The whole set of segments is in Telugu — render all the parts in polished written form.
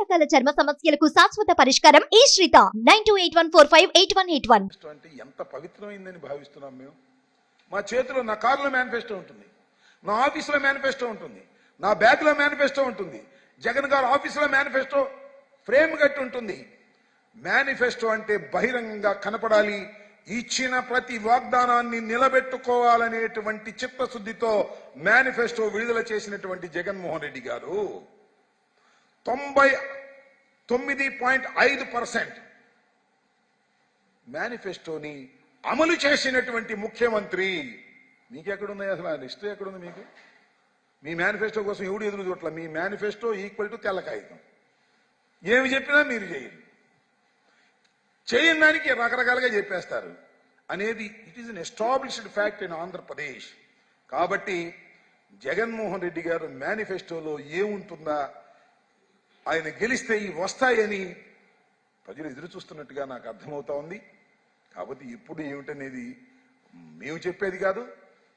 రకాల చర్మ సమస్యలకు శాశ్వత పరిష్కారం ఈ శ్రీత 9281458181 అంటే ఎంత పవిత్రమైందని భావిస్తున్నాం మేము. మా చేతిలో నా కారులో మేనిఫెస్టో ఉంటుంది, నా ఆఫీసులో మేనిఫెస్టో ఉంటుంది, నా బ్యాగ్లో మేనిఫెస్టో ఉంటుంది, జగన్ గారు ఆఫీసులో మేనిఫెస్టో ఫ్రేమ్ కట్టి ఉంటుంది. మేనిఫెస్టో అంటే బహిరంగంగా కనపడాలి, ఇచ్చిన ప్రతి వాగ్దానాన్ని నిలబెట్టుకోవాలనేటువంటి చిత్తశుద్ధితో మేనిఫెస్టో విడుదల చేసినటువంటి జగన్మోహన్ రెడ్డి గారు 99.5% మేనిఫెస్టోని అమలు చేసినటువంటి ముఖ్యమంత్రి. మీకెక్కడున్నాయి అసలు? ఆ లిస్ట్ ఎక్కడుంది మీకు? మీ మేనిఫెస్టో కోసం ఎవడు ఎదురు చూడట్ల. మీ మేనిఫెస్టో ఈక్వల్ టు తెల్ల కాగితం. ఏమి చెప్పినా మీరు చేయని దానికి రకరకాలుగా చెప్పేస్తారు అనేది it is an established fact in Andhra Pradesh. కాబట్టి జగన్మోహన్ రెడ్డి గారు మేనిఫెస్టోలో ఏముంటుందా, ఆయన గెలిస్తే ఇవి వస్తాయని ప్రజలు ఎదురు చూస్తున్నట్టుగా నాకు అర్థమవుతా ఉంది. కాబట్టి ఇప్పుడు ఏమిటనేది మేము చెప్పేది కాదు,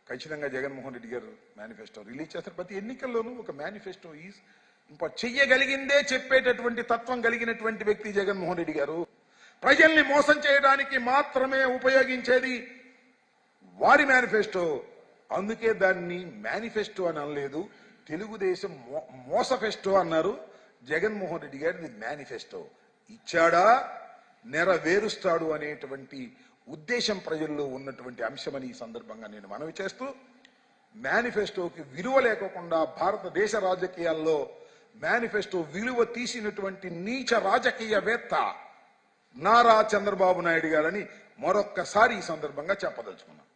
ఖచ్చితంగా జగన్మోహన్ రెడ్డి గారు మేనిఫెస్టో రిలీజ్ చేస్తారు. ప్రతి ఎన్నికల్లోనూ ఒక మేనిఫెస్టో ఈజ్ చెయ్యగలిగిందే చెప్పేటటువంటి తత్వం కలిగినటువంటి వ్యక్తి జగన్మోహన్ రెడ్డి గారు. ప్రజల్ని మోసం చేయడానికి మాత్రమే ఉపయోగించేది వారి మేనిఫెస్టో. అందుకే దాన్ని మేనిఫెస్టో అని అనలేదు, తెలుగుదేశం మోసఫెస్టో అన్నారు. జగన్మోహన్ రెడ్డి గారిని మేనిఫెస్టో ఇచ్చాడా, నెరవేరుస్తాడు అనేటువంటి ఉద్దేశం ప్రజల్లో ఉన్నటువంటి అంశమని ఈ సందర్భంగా నేను మనవి చేస్తూ, మేనిఫెస్టోకి విలువ లేకుండా భారతదేశ రాజకీయాల్లో మేనిఫెస్టో విలువ తీసినటువంటి నీచ రాజకీయవేత్త నారా చంద్రబాబు నాయుడు గారని మరొక్కసారి ఈ సందర్భంగా చెప్పదలుచుకున్నాం.